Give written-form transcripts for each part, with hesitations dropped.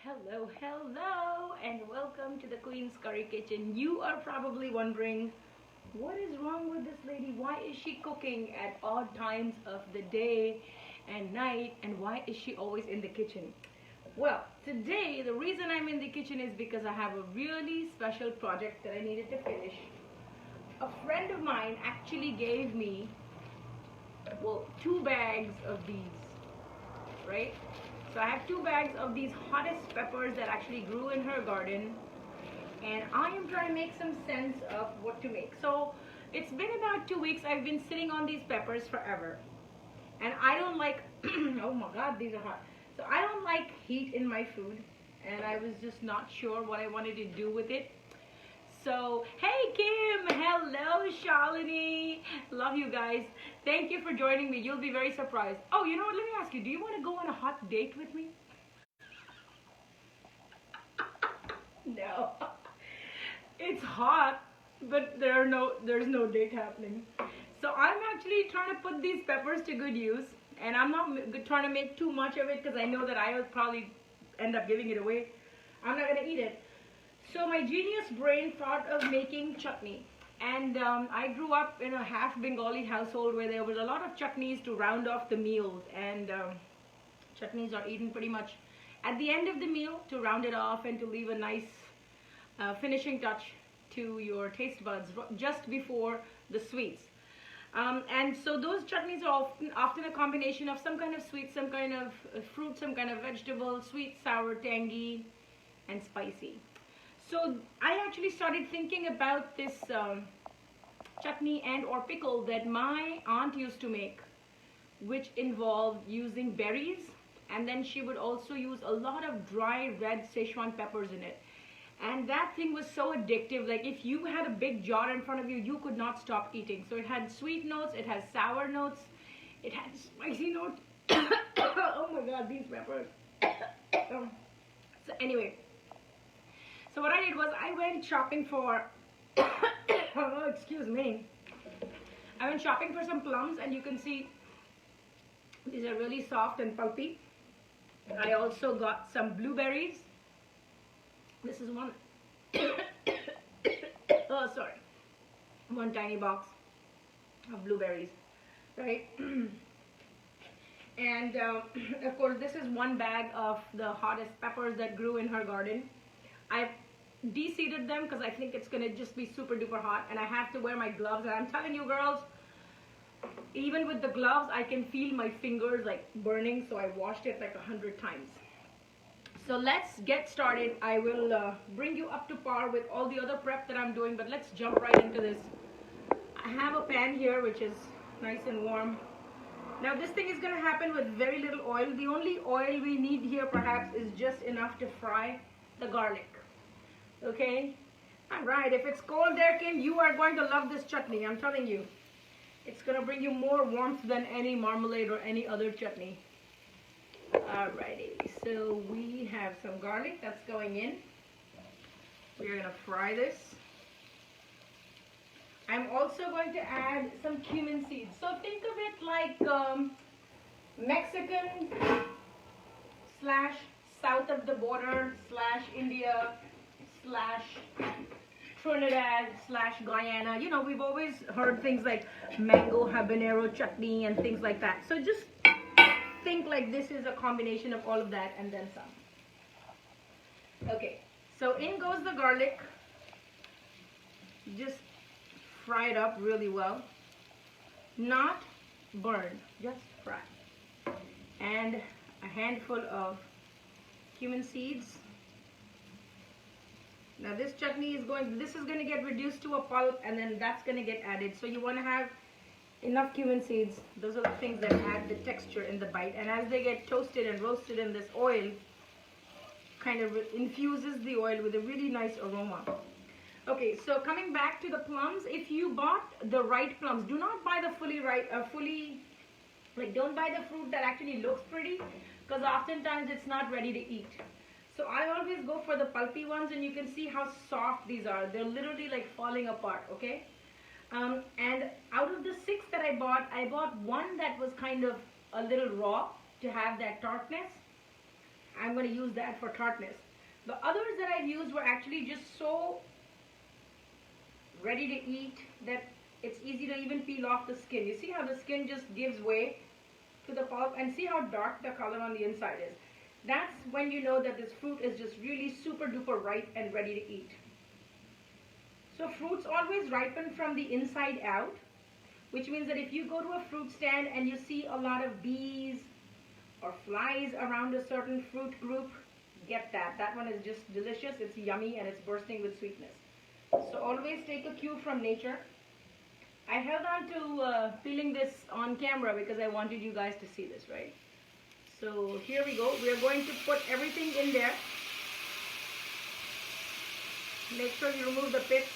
Hello, and welcome to the Queen's Curry Kitchen. You are probably wondering, what is wrong with this lady? Why is she cooking at odd times of the day and night, and why is she always in the kitchen? Well, today, the reason I'm in the kitchen is because I have a really special project that I needed to finish. A friend of mine actually gave me, well, 2 bags of these, right? So I have 2 bags of these hottest peppers that actually grew in her garden, and I am trying to make some sense of what to make. So it's been about 2 weeks. I've been sitting on these peppers forever, and I don't like oh my god, these are hot. So I don't like heat in my food, and I was just not sure what I wanted to do with it. So, hey Kim, hello Shalini, love you guys. Thank you for joining me. You'll be very surprised. Oh, you know what, let me ask you, do you want to go on a hot date with me? No. It's hot, but there's no date happening. So I'm actually trying to put these peppers to good use, and I'm not trying to make too much of it because I know that I will probably end up giving it away. I'm not going to eat it. So my genius brain thought of making chutney, and I grew up in a half Bengali household where there was a lot of chutneys to round off the meals, and chutneys are eaten pretty much at the end of the meal to round it off and to leave a nice finishing touch to your taste buds just before the sweets. And so those chutneys are often a combination of some kind of sweet, some kind of fruit, some kind of vegetable, sweet, sour, tangy, and spicy. So I actually started thinking about this chutney and or pickle that my aunt used to make, which involved using berries, and then she would also use a lot of dry red Szechuan peppers in it. And that thing was so addictive. Like if you had a big jar in front of you, you could not stop eating. So it had sweet notes, it has sour notes, it had spicy notes. Oh my god, these peppers. So anyway, so what I did was I went shopping for, oh, excuse me. I went shopping for some plums, and you can see these are really soft and pulpy. I also got some blueberries. This is one, oh sorry, one tiny box of blueberries, right? And of course this is 1 bag of the hottest peppers that grew in her garden. I de-seeded them because I think it's going to just be super duper hot, and I have to wear my gloves, and I'm telling you girls, even with the gloves I can feel my fingers like burning, so I washed it like 100 times. So let's get started. I will bring you up to par with all the other prep that I'm doing, but let's jump right into this. I have a pan here which is nice and warm. Now this thing is going to happen with very little oil. The only oil we need here perhaps is just enough to fry the garlic. Okay? Alright, if it's cold there, Kim, you are going to love this chutney. I'm telling you. It's going to bring you more warmth than any marmalade or any other chutney. Alrighty, so we have some garlic that's going in. We're going to fry this. I'm also going to add some cumin seeds. So think of it like Mexican slash south of the border slash India slash Trinidad slash Guyana. You know, we've always heard things like mango habanero chutney and things like that. So just think like this is a combination of all of that and then some. Okay, so in goes the garlic. Just fry it up really well. Not burn, just fry. And a handful of cumin seeds. Now this chutney is going to get reduced to a pulp, and then that's going to get added. So you want to have enough cumin seeds. Those are the things that add the texture in the bite. And as they get toasted and roasted in this oil, kind of infuses the oil with a really nice aroma. Okay, so coming back to the plums, if you bought the right plums, do not buy the don't buy the fruit that actually looks pretty, because oftentimes it's not ready to eat. So I always go for the pulpy ones, and you can see how soft these are. They're literally like falling apart, okay? And out of the 6 that I bought one that was kind of a little raw to have that tartness. I'm going to use that for tartness. The others that I've used were actually just so ready to eat that it's easy to even peel off the skin. You see how the skin just gives way to the pulp, and see how dark the color on the inside is. That's when you know that this fruit is just really super duper ripe and ready to eat. So fruits always ripen from the inside out, which means that if you go to a fruit stand and you see a lot of bees or flies around a certain fruit group, get that. That one is just delicious, it's yummy, and it's bursting with sweetness. So always take a cue from nature. I held on to peeling this on camera because I wanted you guys to see this, right? So here we go. We are going to put everything in there. Make sure you remove the pits.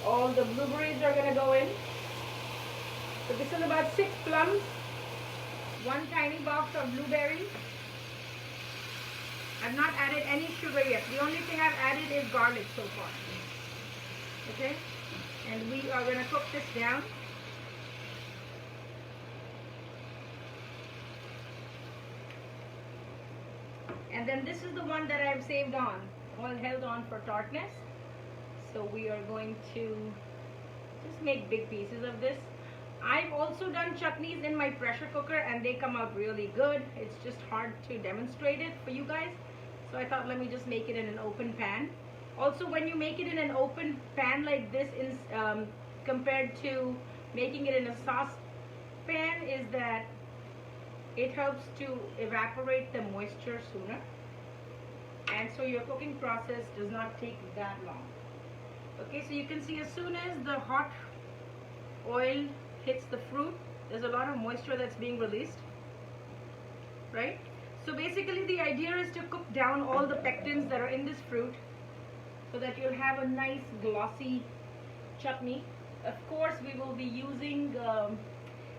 All the blueberries are going to go in. So this is about 6 plums, 1 tiny box of blueberries. I've not added any sugar yet. The only thing I've added is garlic so far. Okay? And we are going to cook this down. And then this is the one that I've saved on, all held on for tartness. So we are going to just make big pieces of this. I've also done chutneys in my pressure cooker and they come out really good. It's just hard to demonstrate it for you guys. So I thought, let me just make it in an open pan. Also, when you make it in an open pan like this, compared to making it in a sauce pan, is that it helps to evaporate the moisture sooner. And so your cooking process does not take that long. Okay, so you can see as soon as the hot oil hits the fruit, there's a lot of moisture that's being released, right? So basically the idea is to cook down all the pectins that are in this fruit so that you'll have a nice glossy chutney. Of course we will be using,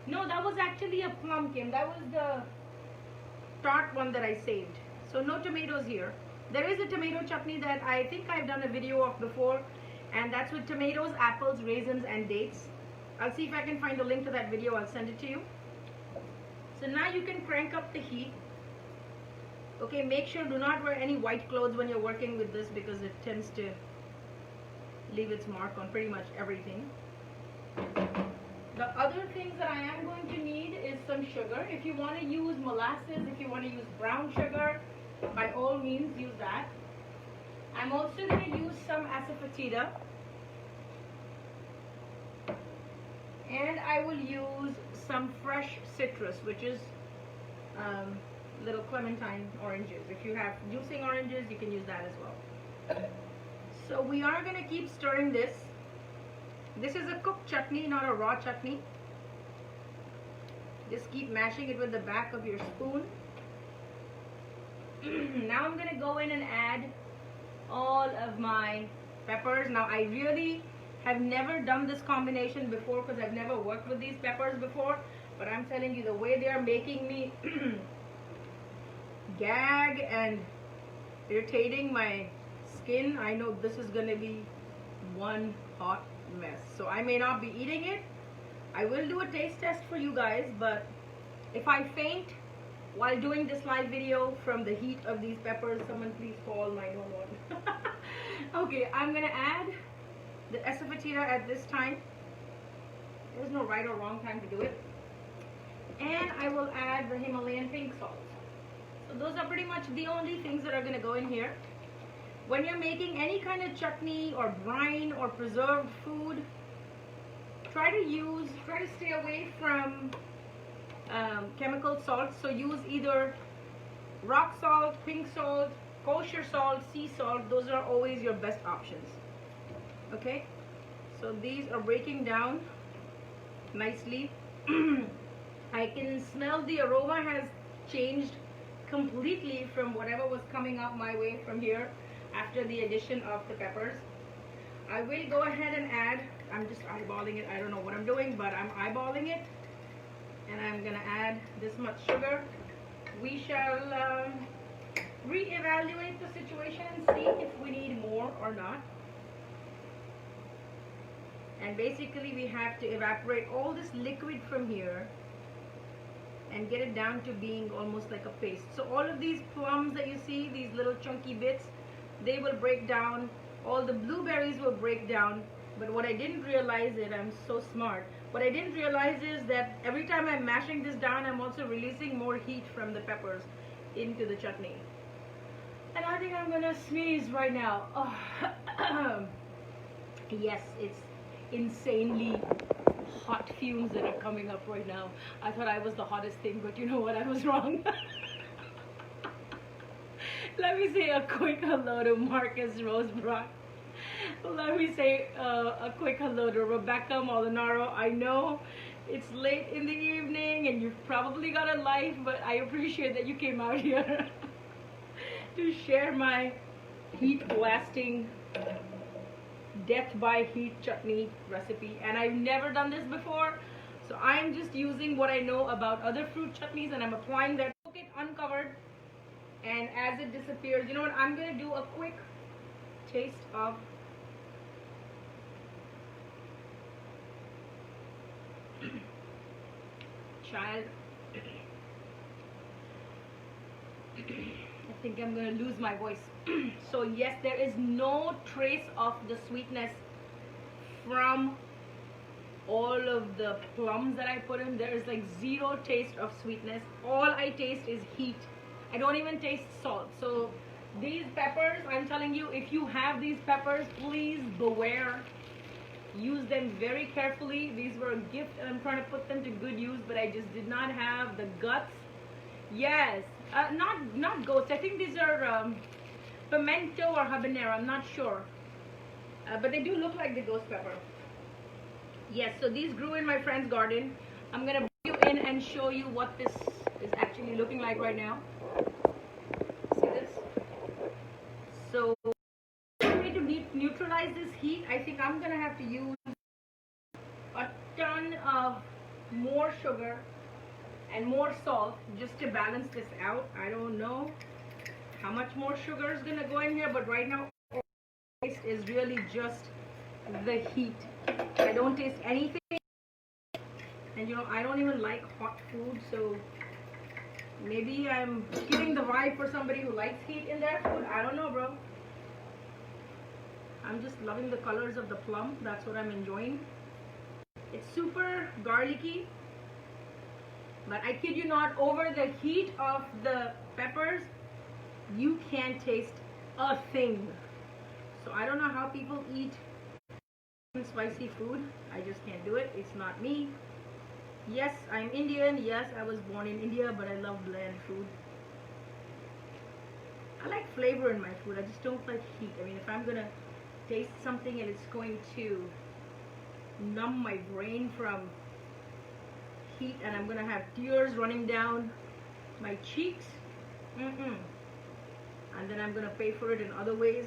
no, that was actually a pumpkin. That was the tart one that I saved. So no tomatoes here. There is a tomato chutney that I think I've done a video of before, and that's with tomatoes, apples, raisins, and dates. I'll see if I can find a link to that video. I'll send it to you. So now you can crank up the heat. Okay, make sure do not wear any white clothes when you're working with this because it tends to leave its mark on pretty much everything. The other things that I am going to need is some sugar. If you want to use molasses, if you want to use brown sugar, by all means use that. I'm also going to use some asafoetida. And I will use some fresh citrus, which is little clementine oranges. If you have juicing oranges, you can use that as well. So we are going to keep stirring this. This is a cooked chutney, not a raw chutney. Just keep mashing it with the back of your spoon. Now I'm going to go in and add all of my peppers. Now I really have never done this combination before because I've never worked with these peppers before, but I'm telling you, the way they are making me gag and irritating my skin, I know this is going to be one hot mess. So I may not be eating it. I will do a taste test for you guys, but if I faint while doing this live video from the heat of these peppers, someone please call 911. Okay, I'm going to add the asafoetida at this time. There's no right or wrong time to do it. And I will add the Himalayan pink salt. So those are pretty much the only things that are going to go in here. When you're making any kind of chutney or brine or preserved food, try to stay away from chemical salts. So use either rock salt, pink salt, kosher salt, sea salt. Those are always your best options. Okay, so these are breaking down nicely. I can smell the aroma has changed completely from whatever was coming up my way from here after the addition of the peppers. I will go ahead and add, I'm just eyeballing it, I don't know what I'm doing, but I'm eyeballing it, and I'm gonna add this much sugar. We shall reevaluate the situation and see if we need more or not. And basically we have to evaporate all this liquid from here and get it down to being almost like a paste. So all of these plums that you see, these little chunky bits, they will break down. All the blueberries will break down. But what I didn't realize is, I'm so smart, what I didn't realize is that every time I'm mashing this down, I'm also releasing more heat from the peppers into the chutney. And I think I'm gonna sneeze right now. Oh. Yes, it's insanely hot fumes that are coming up right now. I thought I was the hottest thing, but you know what? I was wrong. Let me say a quick hello to Marcus Rosebrock. Let me say a quick hello to Rebecca Molinaro. I know it's late in the evening and you've probably got a life, but I appreciate that you came out here to share my heat blasting, death by heat chutney recipe. And I've never done this before, so I'm just using what I know about other fruit chutneys and I'm applying that. Cook it uncovered, and as it disappears, you know what, I'm gonna do a quick taste of child. I think I'm gonna lose my voice. So yes, there is no trace of the sweetness from all of the plums that I put in. There is like zero taste of sweetness. All I taste is heat. I don't even taste salt. So these peppers, I'm telling you, if you have these peppers, please beware. Use them very carefully. These were a gift and I'm trying to put them to good use, but I just did not have the guts. Yes, not goats. I think these are pimento or habanero. I'm not sure, but they do look like the ghost pepper. Yes, so these grew in my friend's garden. I'm gonna bring you in and show you what this is actually looking like right now. See this? So to neutralize this heat, I think I'm gonna have to use a ton of more sugar and more salt just to balance this out. I don't know how much more sugar is gonna go in here, but right now all I taste is really just the heat. I don't taste anything, and you know, I don't even like hot food, so maybe I'm giving the vibe for somebody who likes heat in their food. I don't know, bro. I'm just loving the colors of the plum. That's what I'm enjoying. It's super garlicky, but I kid you not, over the heat of the peppers, you can't taste a thing. So I don't know how people eat spicy food. I just can't do it. It's not me. Yes, I'm Indian. Yes, I was born in India, but I love bland food. I like flavor in my food. I just don't like heat. I mean, if I'm gonna taste something and it's going to numb my brain from heat and I'm gonna have tears running down my cheeks, and then I'm gonna pay for it in other ways.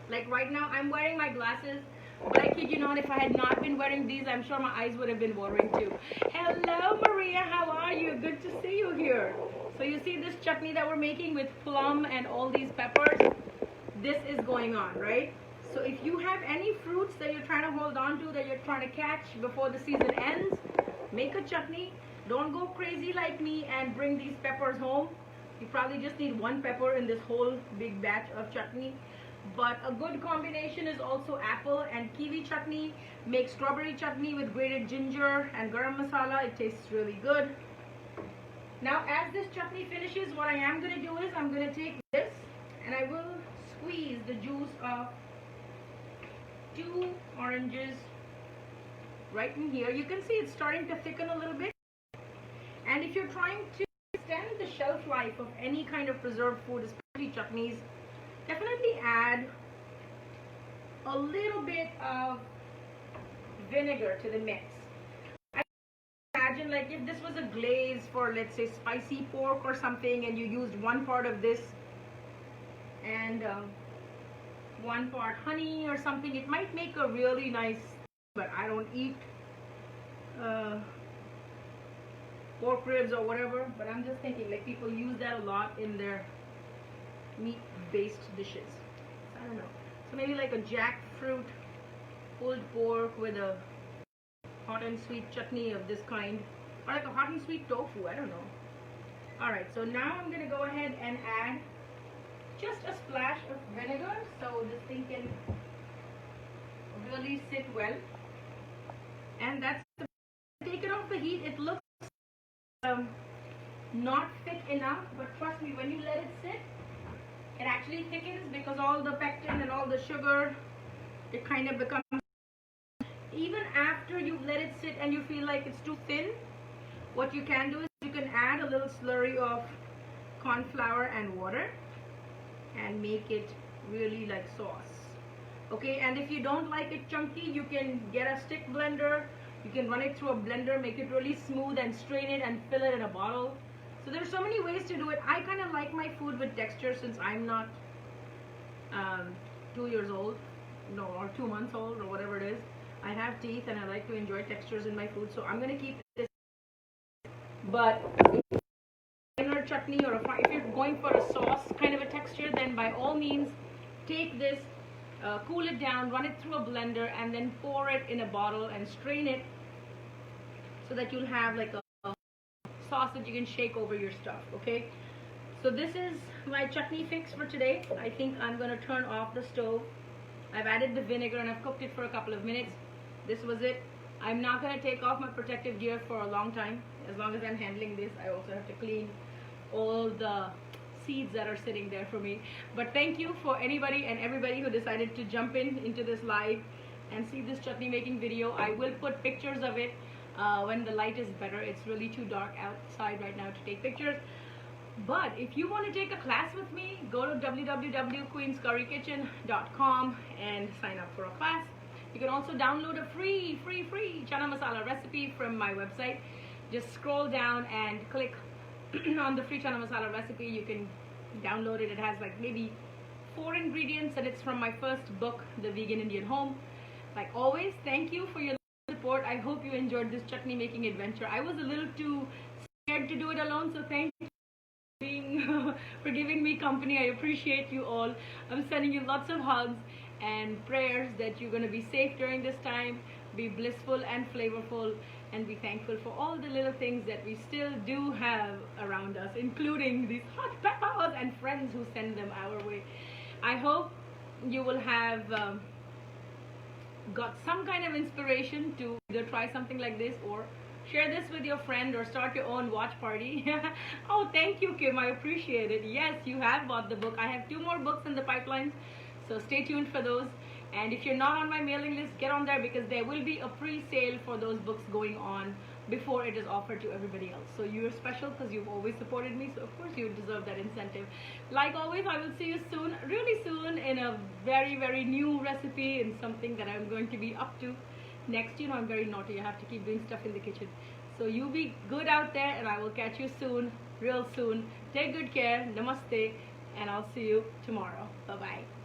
Like right now I'm wearing my glasses, but I kid you not, if I had not been wearing these, I'm sure my eyes would have been watering too. Hello Maria, how are you? Good to see you here. So you see this chutney that we're making with plum and all these peppers? This is going on, right? So if you have any fruits that you're trying to hold on to, that you're trying to catch before the season ends, make a chutney. Don't go crazy like me and bring these peppers home. You probably just need one pepper in this whole big batch of chutney. But a good combination is also apple and kiwi chutney. Make strawberry chutney with grated ginger and garam masala. It tastes really good. Now as this chutney finishes, what I am going to do is I'm going to take this and I will squeeze the juice of 2 oranges right in here. You can see it's starting to thicken a little bit. And if you're trying to extend the shelf life of any kind of preserved food, especially chutneys, definitely add a little bit of vinegar to the mix. I imagine like if this was a glaze for, let's say, spicy pork or something, and you used one part of this and one part honey or something, it might make a really nice, but I don't eat pork ribs or whatever, but I'm just thinking like people use that a lot in their meat based dishes. So I don't know. So maybe like a jackfruit pulled pork with a hot and sweet chutney of this kind, or like a hot and sweet tofu, I don't know. Alright, so now I'm gonna go ahead and add just a splash of vinegar so this thing can really sit well. And that's take it off the heat. It looks not thick enough, but trust me, when you let it sit, it actually thickens because all the pectin and all the sugar, it kind of becomes, even after you've let it sit and you feel like it's too thin, what you can do is you can add a little slurry of corn flour and water and make it really like sauce. Okay, and if you don't like it chunky, you can get a stick blender, you can run it through a blender, make it really smooth and strain it and fill it in a bottle. So there's so many ways to do it. I kind of like my food with texture since I'm not 2 years old, no, or 2 months old, or whatever it is. I have teeth and I like to enjoy textures in my food, so I'm going to keep this. But or chutney, or if you're going for a sauce kind of a texture, then by all means take this, cool it down, run it through a blender, and then pour it in a bottle and strain it so that you'll have like a sauce that you can shake over your stuff. Okay, so this is my chutney fix for today. I think I'm going to turn off the stove. I've added the vinegar and I've cooked it for a couple of minutes. This was it. I'm not going to take off my protective gear for a long time. As long as I'm handling this, I also have to clean all the seeds that are sitting there for me. But thank you for anybody and everybody who decided to jump into this live and see this chutney making video. I will put pictures of it when the light is better. It's really too dark outside right now to take pictures. But if you want to take a class with me, go to www.queenscurrykitchen.com and sign up for a class. You can also download a free chana masala recipe from my website. Just scroll down and click on the free chana masala recipe. You can download it. It has like maybe 4 ingredients and it's from my first book, The Vegan Indian Home. Like always, thank you for your support. I hope you enjoyed this chutney making adventure. I was a little too scared to do it alone, so thank you for giving me company. I appreciate you all. I'm sending you lots of hugs and prayers that you're going to be safe during this time, be blissful and flavorful, and be thankful for all the little things that we still do have around us, including these hot peppers and friends who send them our way. I hope you will have got some kind of inspiration to either try something like this or share this with your friend or start your own watch party. Oh, thank you, Kim. I appreciate it. Yes, you have bought the book. I have 2 more books in the pipeline, so stay tuned for those. And if you're not on my mailing list, get on there because there will be a pre-sale for those books going on before it is offered to everybody else. So you're special because you've always supported me, so of course you deserve that incentive. Like always, I will see you soon, really soon, in a very new recipe and something that I'm going to be up to next. You know, I'm very naughty. I have to keep doing stuff in the kitchen. So you be good out there and I will catch you soon, real soon. Take good care. Namaste, and I'll see you tomorrow. Bye-bye.